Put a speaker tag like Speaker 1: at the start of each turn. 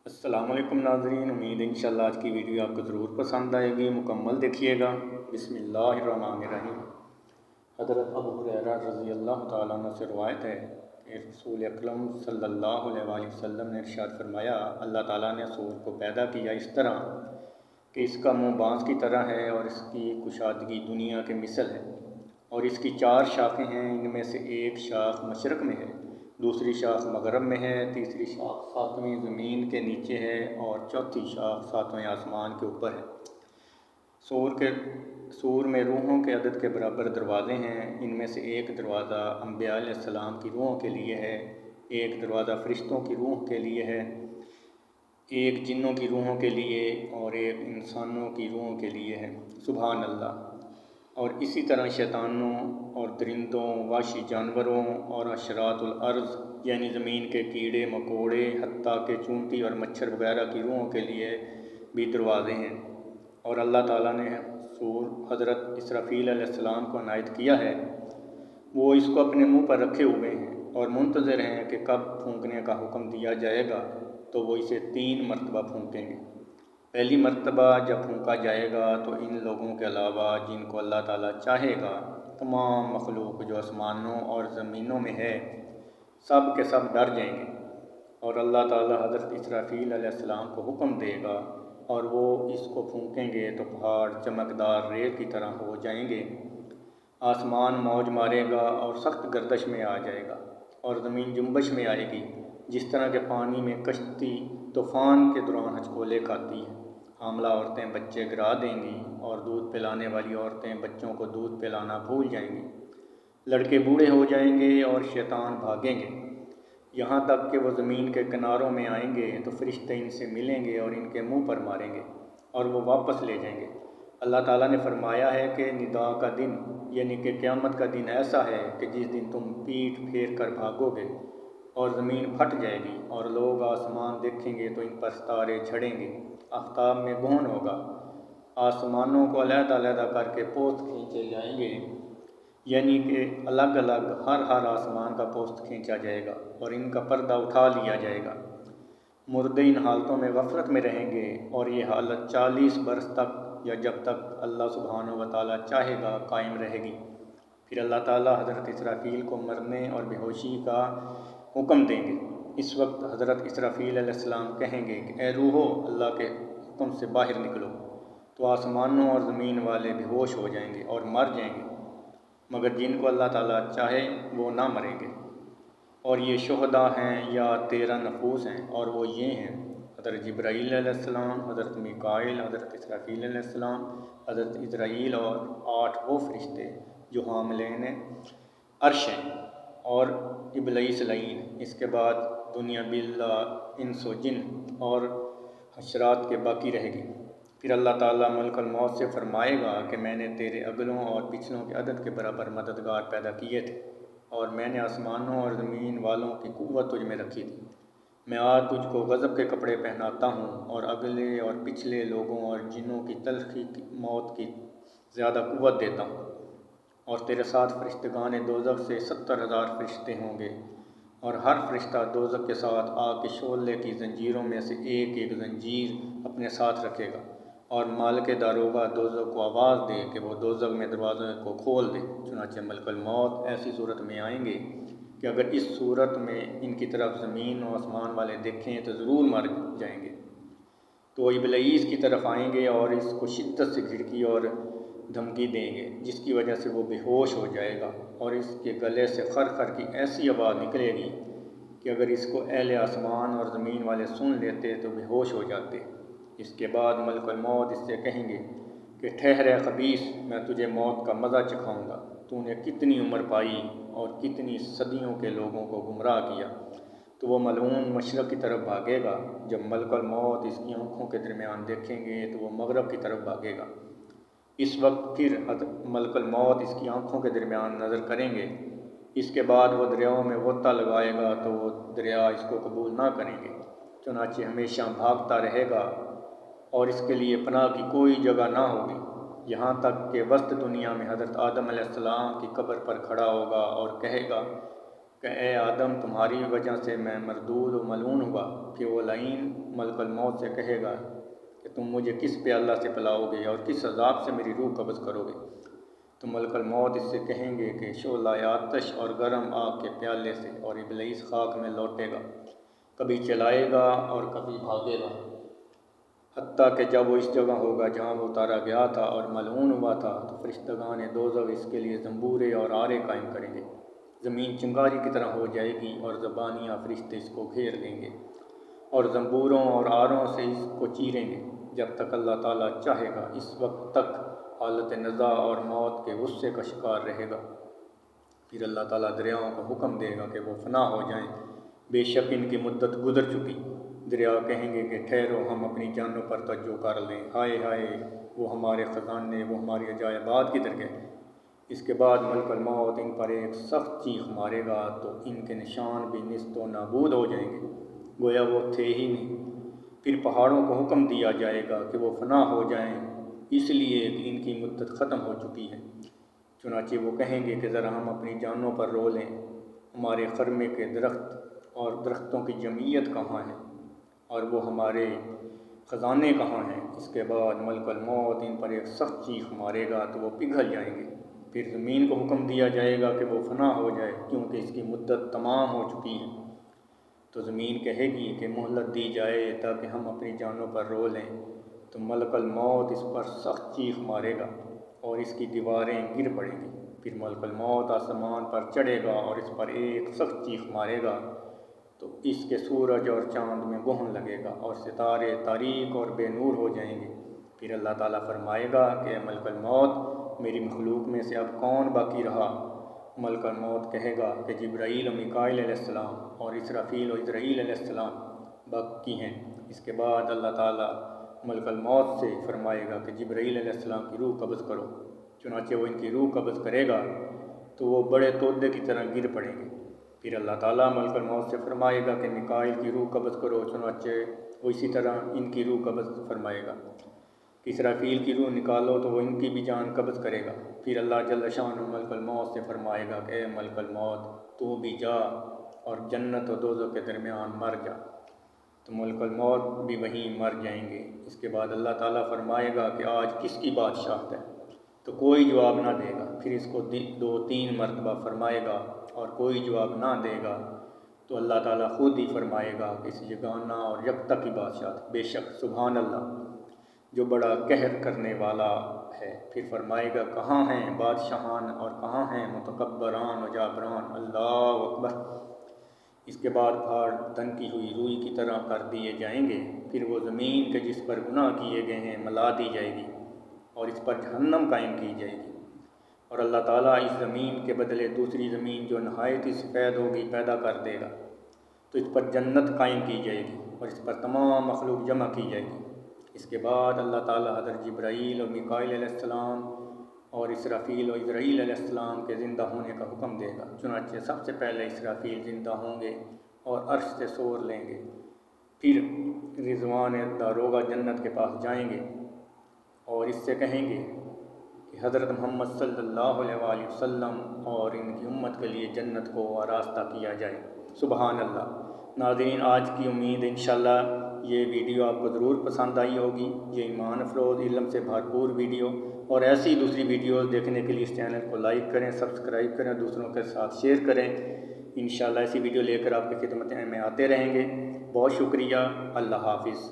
Speaker 1: السلام علیکم ناظرین، امید ہے انشاءاللہ آج کی ویڈیو آپ کو ضرور پسند آئے گی، مکمل دیکھیے گا۔ بسم اللہ الرحمن الرحیم۔ حضرت ابو ہریرہ رضی اللہ تعالیٰ عنہ سے روایت ہے کہ رسول اکرم صلی اللہ علیہ وآلہ وسلم نے ارشاد فرمایا، اللہ تعالیٰ نے سور کو پیدا کیا اس طرح کہ اس کا منہ بانس کی طرح ہے اور اس کی کشادگی دنیا کے مثل ہے، اور اس کی 4 شاخیں ہیں، ان میں سے ایک شاخ مشرق میں ہے، دوسری شاخ مغرب میں ہے، تیسری شاخ 7ویں زمین کے نیچے ہے، اور چوتھی شاخ 7ویں آسمان کے اوپر ہے۔ سور میں روحوں کے عدد کے برابر دروازے ہیں، ان میں سے ایک دروازہ انبیاء علیہ السلام کی روحوں کے لیے ہے، ایک دروازہ فرشتوں کی روح کے لیے ہے، ایک جنوں کی روحوں کے لیے اور ایک انسانوں کی روحوں کے لیے ہے۔ سبحان اللہ۔ اور اسی طرح شیطانوں اور درندوں، وحشی جانوروں اور حشرات الارض یعنی زمین کے کیڑے مکوڑے، حتیٰ کہ چونٹی اور مچھر وغیرہ کی روحوں کے لیے بھی دروازے ہیں۔ اور اللہ تعالیٰ نے سور حضرت اسرافیل علیہ السلام کو عنایت کیا ہے، وہ اس کو اپنے منہ پر رکھے ہوئے ہیں اور منتظر ہیں کہ کب پھونکنے کا حکم دیا جائے گا، تو وہ اسے 3 مرتبہ پھونکیں گے۔ پہلی مرتبہ جب پھونکا جائے گا تو ان لوگوں کے علاوہ جن کو اللہ تعالیٰ چاہے گا، تمام مخلوق جو آسمانوں اور زمینوں میں ہے، سب کے سب ڈر جائیں گے، اور اللہ تعالیٰ حضرت اسرافیل علیہ السلام کو حکم دے گا اور وہ اس کو پھونکیں گے تو پہاڑ چمکدار ریت کی طرح ہو جائیں گے، آسمان موج مارے گا اور سخت گردش میں آ جائے گا، اور زمین جنبش میں آئے گی، جس طرح کہ پانی میں کشتی طوفان کے دوران ہچکولے کھاتی ہے۔ حاملہ عورتیں بچے گرا دیں گی اور دودھ پلانے والی عورتیں بچوں کو دودھ پلانا بھول جائیں گی، لڑکے بوڑھے ہو جائیں گے اور شیطان بھاگیں گے، یہاں تک کہ وہ زمین کے کناروں میں آئیں گے تو فرشتے ان سے ملیں گے اور ان کے منہ پر ماریں گے اور وہ واپس لے جائیں گے۔ اللہ تعالیٰ نے فرمایا ہے کہ ندا کا دن یعنی کہ قیامت کا دن ایسا ہے کہ جس دن تم پیٹھ پھیر کر بھاگو گے اور زمین پھٹ جائے گی اور لوگ آسمان دیکھیں گے تو ان پر ستارے جھڑیں گے، آفتاب میں گہن ہوگا، آسمانوں کو علیحدہ علیحدہ کر کے پوست کھینچے جائیں گے، یعنی کہ الگ الگ ہر آسمان کا پوست کھینچا جائے گا اور ان کا پردہ اٹھا لیا جائے گا۔ مردے ان حالتوں میں غفلت میں رہیں گے اور یہ حالت 40 برس تک یا جب تک اللہ سبحانہ و تعالیٰ چاہے گا قائم رہے گی۔ پھر اللہ تعالیٰ حضرت اسرافیل کو مرنے اور بے ہوشی کا حکم دیں گے۔ اس وقت حضرت اسرافیل علیہ السلام کہیں گے کہ اے روحو، اللہ کے حکم سے باہر نکلو، تو آسمانوں اور زمین والے بے ہوش ہو جائیں گے اور مر جائیں گے، مگر جن کو اللہ تعالیٰ چاہے وہ نہ مریں گے، اور یہ شہداء ہیں یا 13 نفوس ہیں، اور وہ یہ ہیں: حضرت جبرائیل علیہ السلام، حضرت میکائیل، حضرت اسرافیل علیہ السلام، حضرت عزرائیل اور 8 وہ فرشتے جو حاملین عرش ہیں، اور ابلیس لعین۔ اس کے بعد دنیا باللہ انس و جن اور حشرات کے باقی رہے گی۔ پھر اللہ تعالیٰ ملک الموت سے فرمائے گا کہ میں نے تیرے اگلوں اور پچھلوں کے عدد کے برابر مددگار پیدا کیے تھے، اور میں نے آسمانوں اور زمین والوں کی قوت تجھ میں رکھی تھی، میں آج تجھ کو غضب کے کپڑے پہناتا ہوں اور اگلے اور پچھلے لوگوں اور جنوں کی تلخی کی موت کی زیادہ قوت دیتا ہوں، اور تیرے ساتھ فرشتگان دوزخ سے 70,000 فرشتے ہوں گے، اور ہر فرشتہ دوزخ کے ساتھ آگ کے شعلے کی زنجیروں میں سے ایک ایک زنجیر اپنے ساتھ رکھے گا، اور مالک داروغہ دوزخ کو آواز دے کہ وہ دوزخ میں دروازے کو کھول دے۔ چنانچہ ملک الموت ایسی صورت میں آئیں گے کہ اگر اس صورت میں ان کی طرف زمین و آسمان والے دیکھیں تو ضرور مر جائیں گے، تو وہ ابلیس کی طرف آئیں گے اور اس کو شدت سے جھڑکی اور دھمکی دیں گے، جس کی وجہ سے وہ بے ہوش ہو جائے گا، اور اس کے گلے سے خر خر کی ایسی آواز نکلے گی کہ اگر اس کو اہل آسمان اور زمین والے سن لیتے تو بے ہوش ہو جاتے۔ اس کے بعد ملک الموت اس سے کہیں گے کہ ٹھہر اے خبیث، میں تجھے موت کا مزہ چکھاؤں گا، تو نے کتنی عمر پائی اور کتنی صدیوں کے لوگوں کو گمراہ کیا۔ تو وہ ملعون مشرق کی طرف بھاگے گا، جب ملک الموت اس کی آنکھوں کے درمیان دیکھیں گے تو وہ مغرب کی طرف بھاگے گا۔ اس وقت پھر ملک الموت اس کی آنکھوں کے درمیان نظر کریں گے، اس کے بعد وہ دریاؤں میں غوطہ لگائے گا تو وہ دریا اس کو قبول نہ کریں گے، چنانچہ ہمیشہ بھاگتا رہے گا اور اس کے لیے پناہ کی کوئی جگہ نہ ہوگی، یہاں تک کہ وسط دنیا میں حضرت آدم علیہ السلام کی قبر پر کھڑا ہوگا اور کہے گا کہ اے آدم تمہاری وجہ سے میں مردود و ملعون ہوا۔ پھر وہ لعین ملک الموت سے کہے گا کہ تم مجھے کس پیالہ سے پلاؤ گے اور کس عذاب سے میری روح قبض کرو گے؟ تو ملک الموت اس سے کہیں گے کہ شعلہ آتش اور گرم آگ کے پیالے سے، اور ابلیس خاک میں لوٹے گا، کبھی چلائے گا اور کبھی بھاگے گا، حتیٰ کہ جب وہ اس جگہ ہوگا جہاں وہ اتارا گیا تھا اور ملعون ہوا تھا، تو فرشتگان دوزخ اس کے لیے زنبورے اور آرے قائم کریں گے۔ زمین چنگاری کی طرح ہو جائے گی اور زبانیاں فرشتے اس کو گھیر لیں گے اور زنبوروں اور آروں سے اس کو چیریں گے جب تک اللہ تعالیٰ چاہے گا۔ اس وقت تک حالت نزاع اور موت کے غصے کا شکار رہے گا۔ پھر اللہ تعالیٰ دریاؤں کو حکم دے گا کہ وہ فنا ہو جائیں، بے شک ان کی مدت گزر چکی۔ دریا کہیں گے کہ ٹھہرو، ہم اپنی جانوں پر توجہ کر لیں، ہائے ہائے وہ ہمارے خزانے، وہ ہماری عجائبات کدھر گئے؟ اس کے بعد ملک الموت ان پر ایک سخت چیخ مارے گا تو ان کے نشان بھی نیست و نابود ہو جائیں گے، گویا وہ تھے ہی نہیں۔ پھر پہاڑوں کو حکم دیا جائے گا کہ وہ فنا ہو جائیں، اس لیے کہ ان کی مدت ختم ہو چکی ہے۔ چنانچہ وہ کہیں گے کہ ذرا ہم اپنی جانوں پر رو لیں، ہمارے خرمے کے درخت اور درختوں کی جمعیت کہاں ہے، اور وہ ہمارے خزانے کہاں ہیں؟ اس کے بعد ملک الموت ان پر ایک سخت چیخ مارے گا تو وہ پگھل جائیں گے۔ پھر زمین کو حکم دیا جائے گا کہ وہ فنا ہو جائے، کیونکہ اس کی مدت تمام ہو چکی ہے۔ تو زمین کہے گی کہ مہلت دی جائے تاکہ ہم اپنی جانوں پر رو لیں، تو ملک الموت اس پر سخت چیخ مارے گا اور اس کی دیواریں گر پڑیں گی۔ پھر ملک الموت آسمان پر چڑھے گا اور اس پر ایک سخت چیخ مارے گا تو اس کے سورج اور چاند میں گہن لگے گا اور ستارے تاریک اور بے نور ہو جائیں گے۔ پھر اللہ تعالیٰ فرمائے گا کہ اے ملک الموت، میری مخلوق میں سے اب کون باقی رہا؟ ملک الموت کہے گا کہ جبرائیل و میکائیل علیہ السلام اور اسرافیل و اسرائیل علیہ السلام باقی ہیں۔ اس کے بعد اللہ تعالیٰ ملک الموت سے فرمائے گا کہ جبرائیل علیہ السلام کی روح قبض کرو۔ چنانچہ وہ ان کی روح قبض کرے گا تو وہ بڑے تودے کی طرح گر پڑیں گے۔ پھر اللہ تعالیٰ ملک الموت سے فرمائے گا کہ میکائیل کی روح قبض کرو، چنانچہ وہ اسی طرح ان کی روح قبض فرمائے گا۔ اسرافیل کی روح نکالو تو وہ ان کی بھی جان قبض کرے گا۔ پھر اللہ جل شانہ ملک الموت سے فرمائے گا کہ اے ملک الموت، تو بھی جا اور جنت و دوزخ کے درمیان مر جا۔ تو ملک الموت بھی وہیں مر جائیں گے۔ اس کے بعد اللہ تعالیٰ فرمائے گا کہ آج کس کی بادشاہت ہے؟ تو کوئی جواب نہ دے گا۔ پھر اس کو 2-3 مرتبہ فرمائے گا اور کوئی جواب نہ دے گا تو اللہ تعالیٰ خود ہی فرمائے گا کہ اس یگانہ اور یکتا کی بادشاہت، بے شک سبحان اللہ جو بڑا قہر کرنے والا ہے۔ پھر فرمائے گا کہاں ہیں بادشاہان اور کہاں ہیں متکبران و جابران، اللہ اکبر۔ اس کے بعد پھاڑ دھنکی ہوئی روئی کی طرح کر دیے جائیں گے۔ پھر وہ زمین کے جس پر گناہ کیے گئے ہیں ملا دی جائے گی اور اس پر جہنم قائم کی جائے گی، اور اللہ تعالیٰ اس زمین کے بدلے دوسری زمین جو نہایت ہی سفید ہوگی پیدا کر دے گا، تو اس پر جنت قائم کی جائے گی اور اس پر تمام مخلوق جمع کی جائے گی۔ اس کے بعد اللہ تعالیٰ حضرت جبرائیل اور میکائیل علیہ السلام اور اسرافیل و اسرائیل علیہ السلام کے زندہ ہونے کا حکم دے گا۔ چنانچہ سب سے پہلے اسرافیل زندہ ہوں گے اور عرش سے سور لیں گے، پھر رضوان داروغہ جنت کے پاس جائیں گے اور اس سے کہیں گے کہ حضرت محمد صلی اللہ علیہ وآلہ وسلم اور ان کی امت کے لیے جنت کو آراستہ کیا جائے۔ سبحان اللہ۔ ناظرین، آج کی امید انشاءاللہ یہ ویڈیو آپ کو ضرور پسند آئی ہوگی۔ یہ ایمان افروز علم سے بھرپور ویڈیو اور ایسی دوسری ویڈیوز دیکھنے کے لیے اس چینل کو لائک کریں، سبسکرائب کریں، دوسروں کے ساتھ شیئر کریں۔ انشاءاللہ ایسی ویڈیو لے کر آپ کی خدمت میں آتے رہیں گے۔ بہت شکریہ۔ اللہ حافظ۔